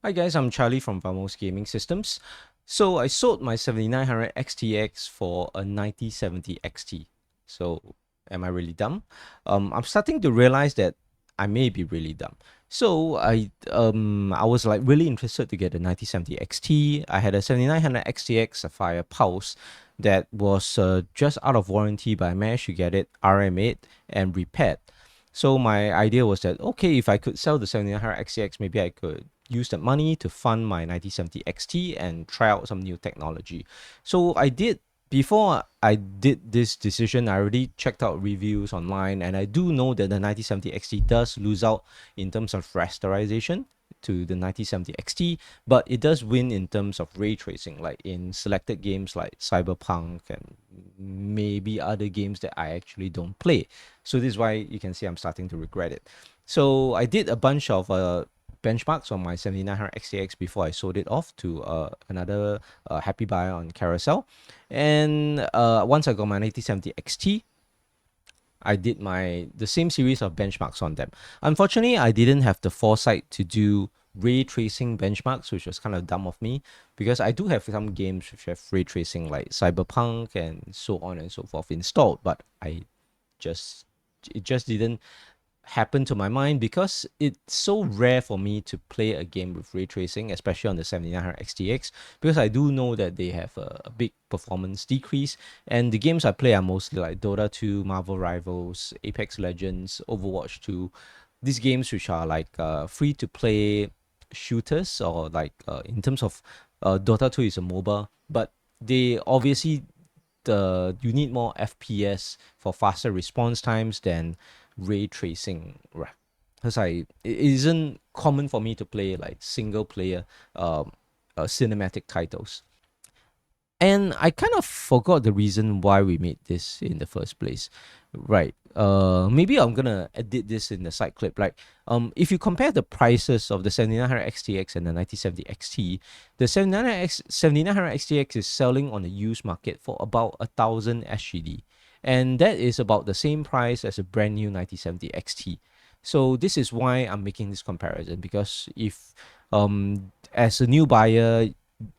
Hi guys, I'm Charlie from Vamos Gaming Systems. So I sold my 7900 XTX for a 9070 XT. So am I really dumb? I'm starting to realize that I may be really dumb. So I was like really interested to get a 9070 XT. I had a 7900 XTX Sapphire Pulse that was just out of warranty, but I managed to get it RM8 and repaired. So my idea was that, okay, if I could sell the 7900 XTX, maybe I could use that money to fund my 9070 XT and try out some new technology. So I did. Before I did this decision, I already checked out reviews online, and I do know that the 9070 XT does lose out in terms of rasterization to the 9070 XT, but it does win in terms of ray tracing, like in selected games like Cyberpunk and maybe other games that I actually don't play. So this is why you can see I'm starting to regret it. So I did a bunch of benchmarks on my 7900 XTX before I sold it off to another happy buyer on carousell. And once I got my 9070 XT, I did the same series of benchmarks on them. Unfortunately, I didn't have the foresight to do ray tracing benchmarks, which was kind of dumb of me, because I do have some games which have ray tracing like Cyberpunk and so on and so forth installed, but just it just didn't happen to my mind because it's so rare for me to play a game with ray tracing, especially on the 7900 XTX, because I do know that they have a big performance decrease, and the games I play are mostly like Dota 2, Marvel Rivals, Apex Legends, Overwatch 2, these games which are like free to play shooters, or like in terms of Dota 2 is a MOBA, but they obviously you need more FPS for faster response times than ray tracing, right? Because it isn't common for me to play like single player cinematic titles. And I kind of forgot the reason why we made this in the first place. Right. Maybe I'm gonna edit this in the side clip. Like, if you compare the prices of the 7900 XTX and the 9070 XT, the 7900 XTX is selling on the used market for about 1,000 SGD. And that is about the same price as a brand new 9070 XT. So this is why I'm making this comparison, because if as a new buyer,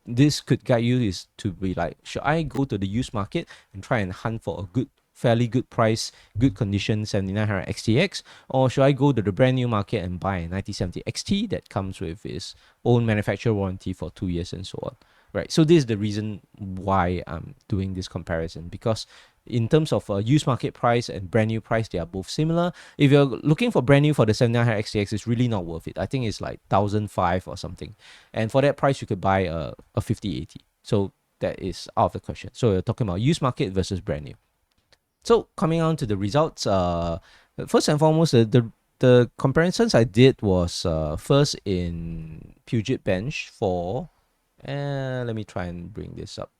this could guide you is to be like, should I go to the used market and try and hunt for a fairly good price, good condition 7900 XTX, or should I go to the brand new market and buy a 9070 XT that comes with its own manufacturer warranty for 2 years and so on, right? So this is the reason why I'm doing this comparison, because in terms of used market price and brand new price, they are both similar. If you're looking for brand new for the 7900 XTX, it's really not worth it. I think it's like 1,005 or something. And for that price, you could buy a 5080. So that is out of the question. So you're talking about used market versus brand new. So coming on to the results, first and foremost, the comparisons I did was first in Puget Bench for, let me try and bring this up.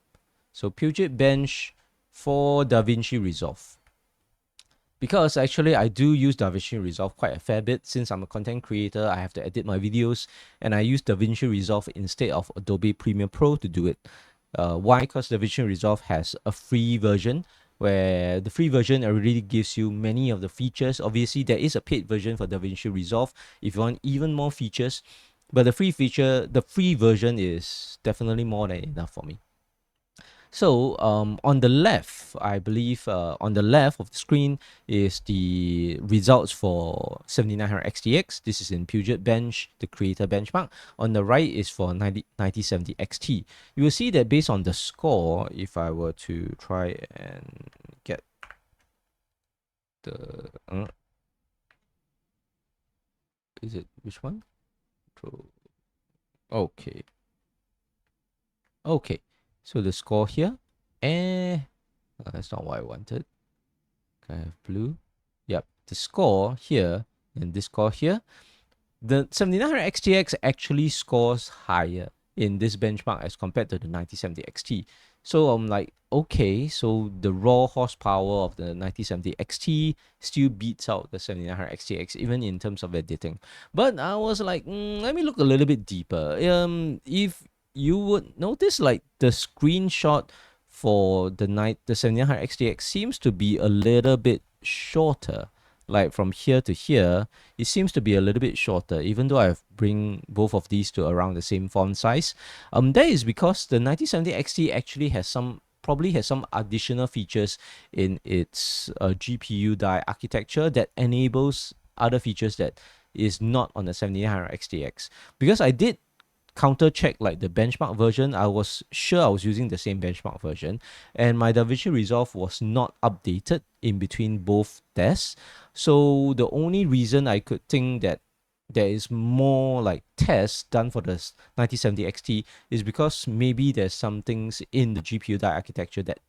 So Puget Bench for Davinci Resolve. Because actually I do use Davinci Resolve quite a fair bit. Since I'm a content creator, I have to edit my videos, and I use Davinci Resolve instead of Adobe Premiere Pro to do it. Why? Because Davinci Resolve has a free version, where the free version already gives you many of the features. Obviously, there is a paid version for Davinci Resolve if you want even more features, but the free version is definitely more than enough for me. So on the left, I believe on the left of the screen is the results for 7900 XTX. This is in Puget Bench, the creator benchmark. On the right is for 9070 XT. You will see that based on the score, if I were to try and get the... is it which one? Okay. Okay. So the score here, that's not what I wanted. Can I have blue? Yep. The score here and this score here, the 7900 XTX actually scores higher in this benchmark as compared to the 9070 XT. So I'm like, okay, so the raw horsepower of the 9070 XT still beats out the 7900 XTX, even in terms of editing. But I was like, let me look a little bit deeper. If you would notice, like the screenshot for the 7900 XTX seems to be a little bit shorter. like from here to here, it seems to be a little bit shorter, even though I've bring both of these to around the same font size. That is because the 9070 XT actually has probably has some additional features in its GPU die architecture that enables other features that is not on the 7900 XTX. Because I did counter check like the benchmark version, I was sure I was using the same benchmark version, and my Davinci Resolve was not updated in between both tests. So the only reason I could think that there is more like tests done for the 9070 XT is because maybe there's some things in the GPU die architecture that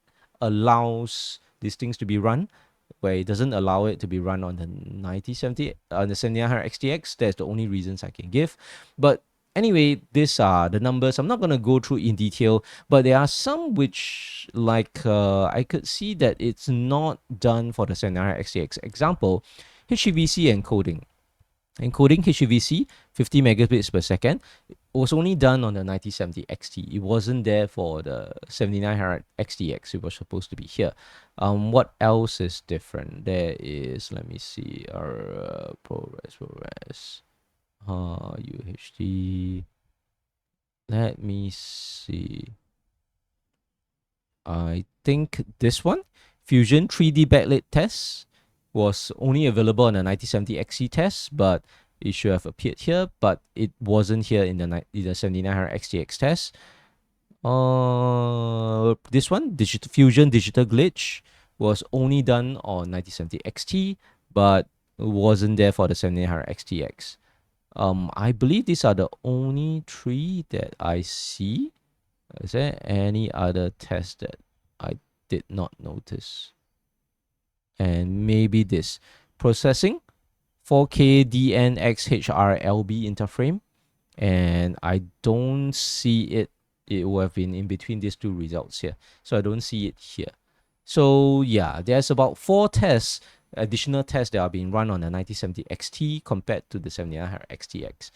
allows these things to be run, where it doesn't allow it to be run on the 9070 on the 7900 XTX. That's the only reasons I can give. But anyway, these are the numbers. I'm not going to go through in detail, but there are some which, like, I could see that it's not done for the 7900 XTX. Example, HEVC encoding. Encoding HEVC 50 megabits per second was only done on the 9070 XT. It wasn't there for the 7900 XTX. It was supposed to be here. What else is different? There is, let me see, our ProRes. UHD. Let me see. I think this one, Fusion 3D backlit test, was only available on the 9070 XC test, but it should have appeared here, but it wasn't here in the 7900 XTX test. This one, Fusion Digital Glitch, was only done on 9070 XT, but wasn't there for the 7900 XTX. I believe these are the only three that I see. Is there any other test that I did not notice? And maybe this processing 4K DNxHRLB interframe, and I don't see it. It will have been in between these two results here, so I don't see it here. So yeah, there's about 4 tests, additional tests that are being run on the 9070 XT compared to the 7900 XTX.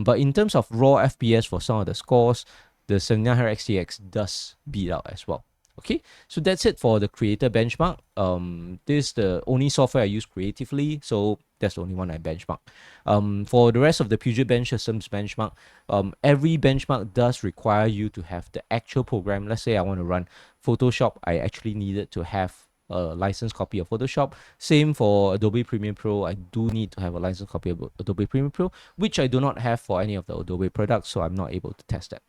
But in terms of raw FPS for some of the scores, the 7900 XTX does beat out as well. Okay, so that's it for the creator benchmark. This is the only software I use creatively, so that's the only one I benchmark. For the rest of the Puget Bench Systems benchmark, every benchmark does require you to have the actual program. Let's say I want to run Photoshop, I actually needed to have a licensed copy of Photoshop. Same for Adobe Premiere Pro, I do need to have a licensed copy of Adobe Premiere Pro, which I do not have for any of the Adobe products, so I'm not able to test that.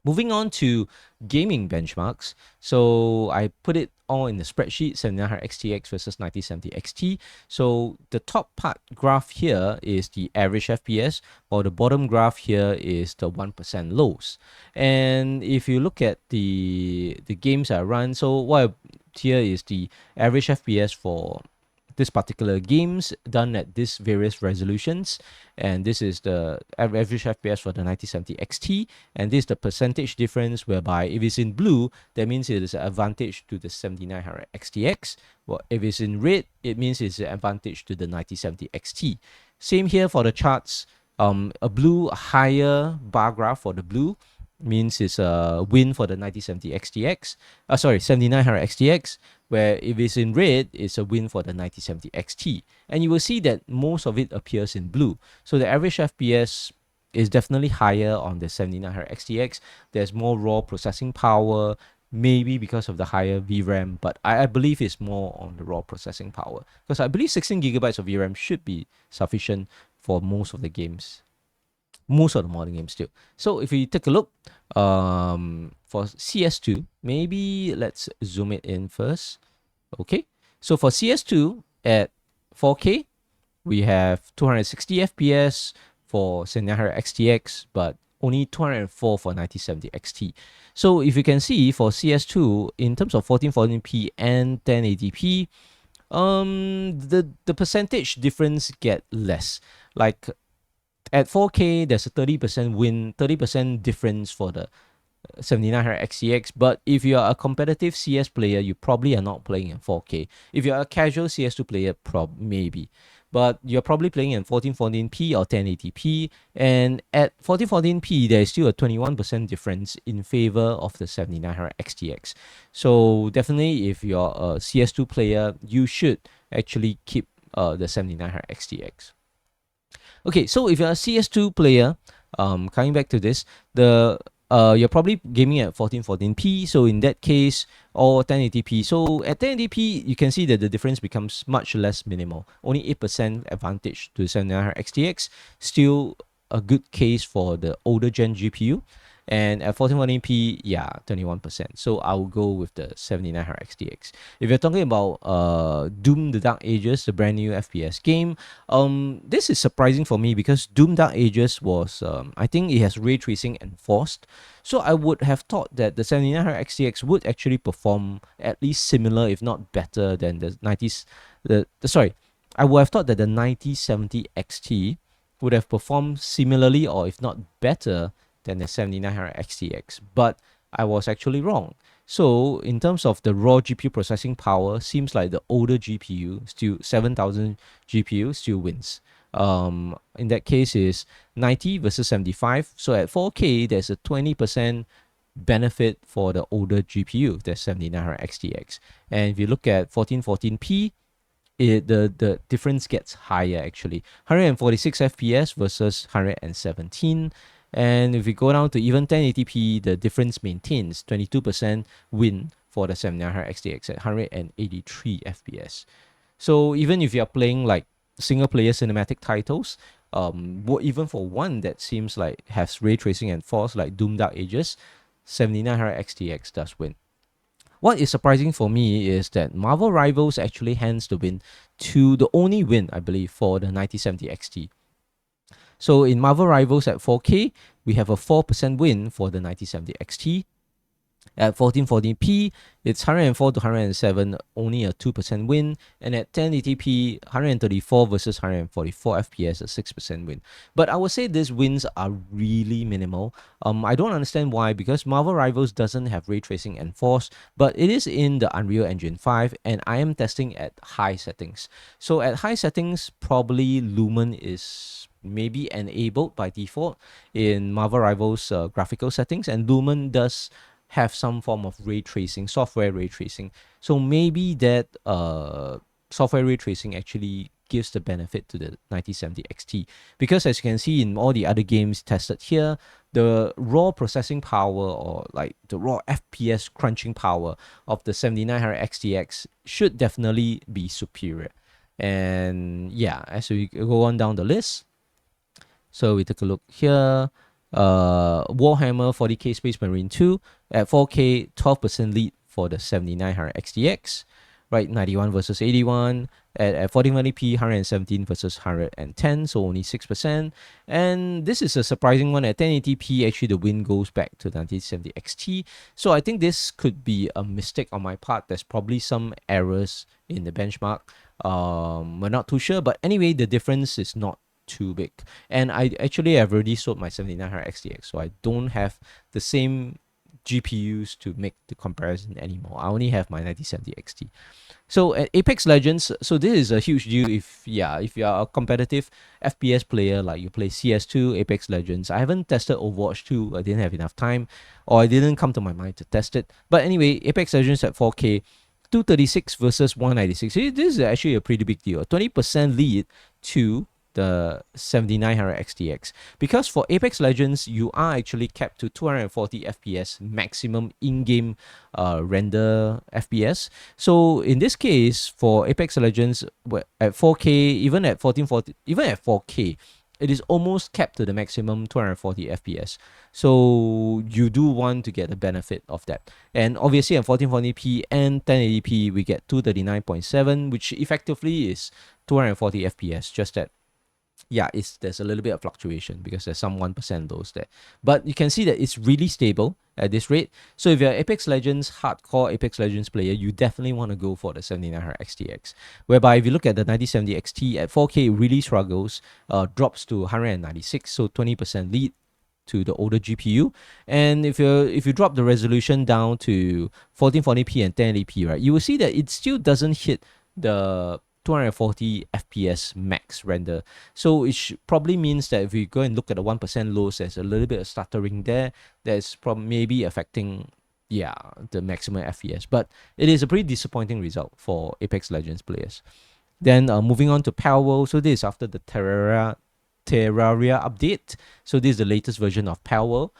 Moving on to gaming benchmarks. So I put it all in the spreadsheet, 7900 XTX versus 9070 XT. So the top part graph here is the average FPS, while the bottom graph here is the 1% lows. And if you look at the games I run, so what here is the average FPS for this particular games done at these various resolutions, and this is the average FPS for the 9070 XT, and this is the percentage difference, whereby if it's in blue, that means it is an advantage to the 7900 XTX. Well, if it's in red, it means it's an advantage to the 9070 XT. Same here for the charts. A blue higher bar graph for the blue means it's a win for the 9070 XTX. 7900 XTX, where if it's in red, it's a win for the 9070 XT. And you will see that most of it appears in blue. So the average FPS is definitely higher on the 7900 XTX. There's more raw processing power, maybe because of the higher VRAM, but I believe it's more on the raw processing power, because I believe 16 gigabytes of VRAM should be sufficient for most of the games. Most of the modern games still. So if we take a look for CS2, maybe let's zoom it in first. Okay, so for CS2 at 4K, we have 260 FPS for 7900 XTX, but only 204 for 9070 XT. So if you can see for CS2, in terms of 1440p and 1080p, the percentage difference get less. Like at 4K, there's a 30% difference for the 7900 XTX, but if you are a competitive CS player, you probably are not playing in 4K. If you're a casual CS2 player, maybe. But you're probably playing in 1440p or 1080p, and at 1440p, there is still a 21% difference in favor of the 7900 XTX. So definitely, if you're a CS2 player, you should actually keep the 7900 XTX. Okay, so if you're a CS2 player, coming back to this, you're probably gaming at 1440p. So in that case, or 1080p. So at 1080p, you can see that the difference becomes much less minimal. Only 8% advantage to the 7900 XTX. Still a good case for the older gen GPU. And at 1440p, yeah, 21%. So I will go with the 7900 XTX. If you're talking about Doom: The Dark Ages, the brand new FPS game, this is surprising for me because Doom: Dark Ages was, I think it has ray tracing enforced. So I would have thought that the 7900 XTX would actually perform at least similar, if not better, than the 90s. Sorry, I would have thought that the 9070 XT would have performed similarly, or if not better, than the 7900 XTX, but I was actually wrong. So in terms of the raw GPU processing power, seems like the older GPU, still 7000 GPU, still wins. In that case is 90 versus 75. So at 4K, there's a 20% benefit for the older GPU, the 7900 XTX. And if you look at 1414p, the difference gets higher actually. 146 FPS versus 117. And if we go down to even 1080p, the difference maintains 22% win for the 7900 XTX at 183 FPS. So even if you're playing like single player cinematic titles, even for one that seems like has ray tracing and force like Doom: Dark Ages, 7900 XTX does win. What is surprising for me is that Marvel Rivals actually hands the win to the only win, I believe, for the 9070 XT. So in Marvel Rivals at 4K, we have a 4% win for the 9070 XT. At 1440p, it's 104 to 107, only a 2% win. And at 1080p, 134 versus 144 FPS, a 6% win. But I would say these wins are really minimal. I don't understand why, because Marvel Rivals doesn't have ray tracing enforced, but it is in the Unreal Engine 5, and I am testing at high settings. So at high settings, probably Lumen is maybe enabled by default in Marvel Rivals graphical settings, and Lumen does have some form of ray tracing, software ray tracing. So maybe that software ray tracing actually gives the benefit to the 9070 XT. Because as you can see in all the other games tested here, the raw processing power, or like the raw FPS crunching power of the 7900 XTX should definitely be superior. And yeah, as we go on down the list, so we take a look here. Warhammer 40k Space Marine 2 at 4K, 12% lead for the 7900 XTX, right? 91 versus 81 at 1420p, 117 versus 110, so only 6%. And this is a surprising one. At 1080p, actually the win goes back to 1970 XT. So I think this could be a mistake on my part. There's probably some errors in the benchmark. We're not too sure, but anyway, the difference is not too big. And I've already sold my 7900 XTX, so I don't have the same GPUs to make the comparison anymore. I only have my 9070 XT. So at Apex Legends, so this is a huge deal if you are a competitive FPS player, like you play CS2, Apex Legends. I haven't tested Overwatch 2, I didn't have enough time, or I didn't come to my mind to test it. But anyway, Apex Legends at 4K, 236 versus 196. This is actually a pretty big deal. A 20% lead to the 7900 XTX, because for Apex Legends you are actually capped to 240 FPS maximum in-game render FPS. So in this case, for Apex Legends at 4K, even at 1440, even at 4K, it is almost capped to the maximum 240 FPS. So you do want to get the benefit of that. And obviously at 1440p and 1080p, we get 239.7, which effectively is 240 FPS, just that yeah, there's a little bit of fluctuation because there's some 1% lows there. But you can see that it's really stable at this rate. So if you're Apex Legends, hardcore Apex Legends player, you definitely want to go for the 7900 XTX. Whereby if you look at the 9070 XT at 4K, it really struggles, drops to 196, so 20% lead to the older GPU. And if you drop the resolution down to 1440p and 1080p, right, you will see that it still doesn't hit the 240 FPS max render. So it probably means that if we go and look at the 1% lows, there's a little bit of stuttering there. That's maybe affecting the maximum FPS. But it is a pretty disappointing result for Apex Legends players. Then moving on to Palworld. So this is after the Terraria update. So this is the latest version of Palworld.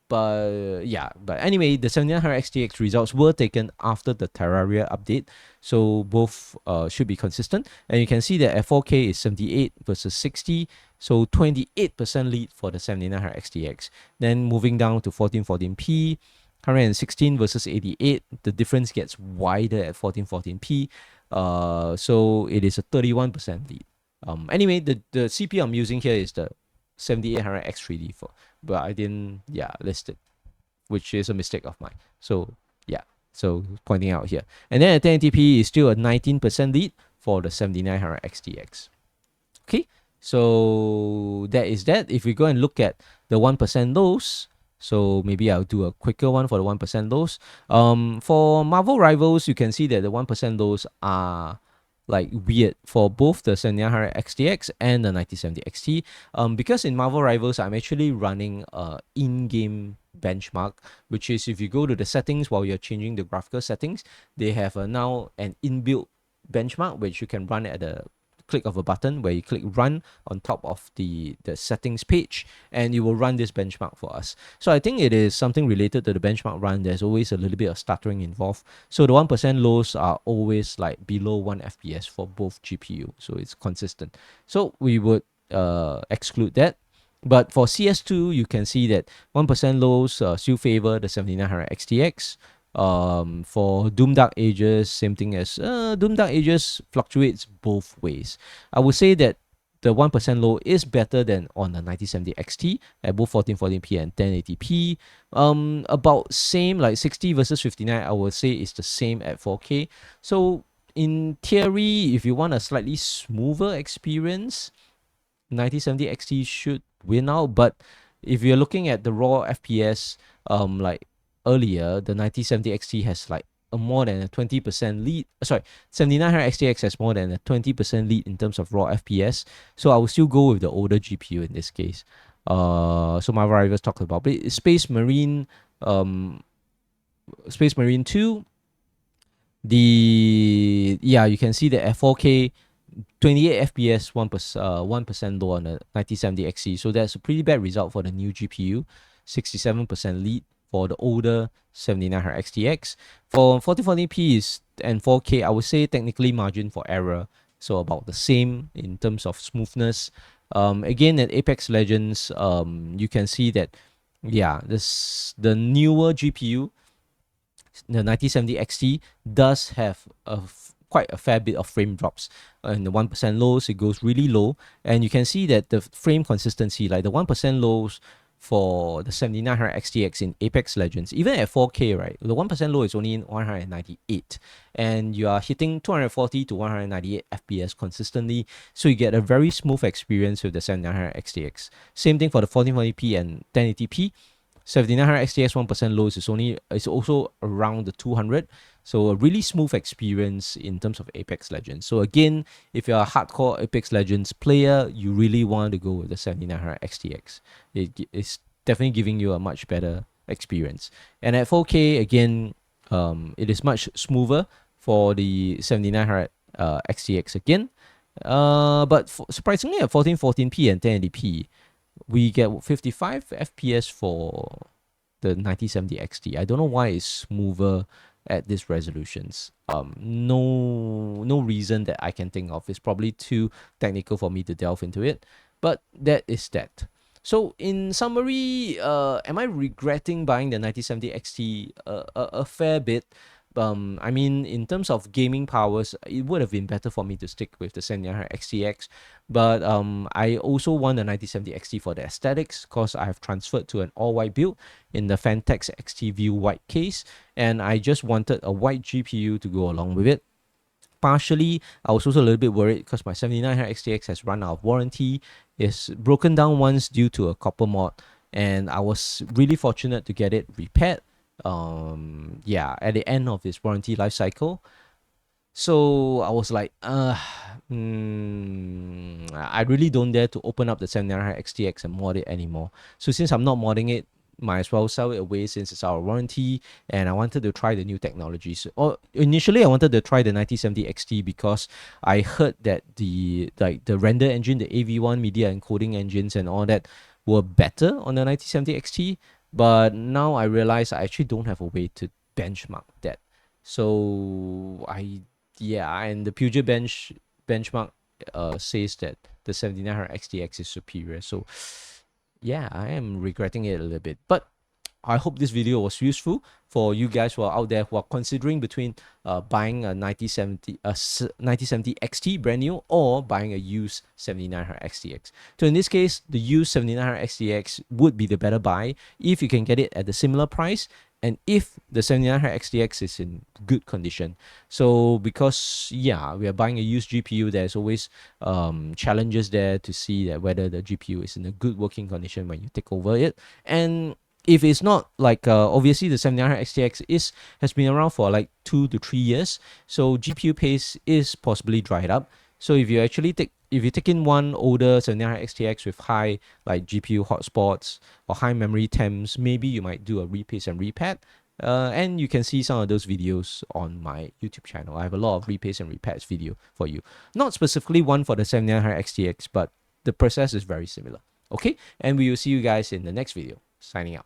But anyway, the 7900 XTX results were taken after the Terraria update, so both should be consistent. And you can see that at 4K is 78 versus 60, so 28% lead for the 7900 XTX. Then moving down to 1440p, 116 versus 88, the difference gets wider at 1440p. So it is a 31% lead. Anyway, the CPU I'm using here is the 7800 X3D but I didn't list it, which is a mistake of mine. So so pointing out here. And then at 1080p is still a 19% lead for the 7900 XTX. Okay, so that is that. If we go and look at the 1% lows, so maybe I'll do a quicker one for the 1% lows. For Marvel Rivals, you can see that the 1% lows are like weird for both the 7900 XTX and the 9070 XT. Because in Marvel Rivals, I'm actually running a in-game benchmark, which is if you go to the settings while you're changing the graphical settings, they have now an inbuilt benchmark which you can run at the click of a button, where you click run on top of the settings page, and you will run this benchmark for us. So I think it is something related to the benchmark run. There's always a little bit of stuttering involved. So the 1% lows are always like below 1 FPS for both GPU. So it's consistent. So we would exclude that. But for CS2, you can see that 1% lows still favor the 7900 XTX. For Doom Dark Ages, same thing as Doom Dark Ages fluctuates both ways. I would say that the 1% low is better than on the 9070 XT at both 1440p and 1080p. About same, like 60 versus 59, I would say is the same at 4K. So in theory, if you want a slightly smoother experience, 9070 XT should win out. But if you're looking at the raw FPS, like earlier, the 9070 XT has like a more than a 20% lead. 7900 XTX has more than a 20% lead in terms of raw FPS. So I will still go with the older GPU in this case. So Marvel Rivals talked about it. Space Marine 2. You can see that at 4K, 28 FPS, 1% low on the 9070 XT. So that's a pretty bad result for the new GPU. 67% lead for the older 7900 XTX. For 1440p and 4K, I would say technically margin for error, so about the same in terms of smoothness. Again, at Apex Legends, you can see that the newer GPU, the 9070 XT, does have quite a fair bit of frame drops. In the 1% lows, it goes really low, and you can see that the frame consistency, like the 1% lows for the 7900 XTX in Apex Legends, even at 4K, right, the 1% low is only in 198, and you are hitting 240 to 198 FPS consistently, so you get a very smooth experience with the 7900 XTX. Same thing for the 1440p and 1080p. 7900 XTX 1% lows is also around the 200, so a really smooth experience in terms of Apex Legends. So again, if you're a hardcore Apex Legends player, you really want to go with the 7900 XTX. It's definitely giving you a much better experience. And at 4K, again, it is much smoother for the 7900 XTX again. But surprisingly, at 1440p and 1080p, we get 55 FPS for the 9070 XT. I don't know why it's smoother at these resolutions. No reason that I can think of. It's probably too technical for me to delve into it, but that is that. So in summary, am I regretting buying the 9070 XT a fair bit? I mean, in terms of gaming powers, it would have been better for me to stick with the 7900 XTX. But I also want the 9070 XT for the aesthetics, because I have transferred to an all-white build in the Fantex XT View White case, and I just wanted a white GPU to go along with it. Partially, I was also a little bit worried because my 7900 XTX has run out of warranty. It's broken down once due to a copper mod, and I was really fortunate to get it repaired at the end of its warranty life cycle. So I was like, I really don't dare to open up the 7900 XTX and mod it anymore. So since I'm not modding it, might as well sell it away since it's our warranty, and I wanted to try the new technologies. Or initially I wanted to try the 9070 XT because I heard that the render engine, the AV1 media encoding engines and all that were better on the 9070 XT, but now I realize I actually don't have a way to benchmark that. So and the Puget benchmark says that the 7900 XTX is superior. So yeah, I am regretting it a little bit. But I hope this video was useful for you guys who are out there who are considering between buying a 9070 XT brand new or buying a used 7900 XTX. So in this case, the used 7900 XTX would be the better buy if you can get it at a similar price and if the 7900 XTX is in good condition. So because we are buying a used GPU, there's always challenges there to see that whether the GPU is in a good working condition when you take over it. And if it's not, like obviously the 7900 XTX has been around for like 2 to 3 years, so GPU pace is possibly dried up. So if you actually take in one older 7900 XTX with high like GPU hotspots or high memory temps, maybe you might do a repace and repad. And you can see some of those videos on my YouTube channel. I have a lot of repace and repads video for you. Not specifically one for the 7900 XTX, but the process is very similar. Okay, and we will see you guys in the next video. Signing out.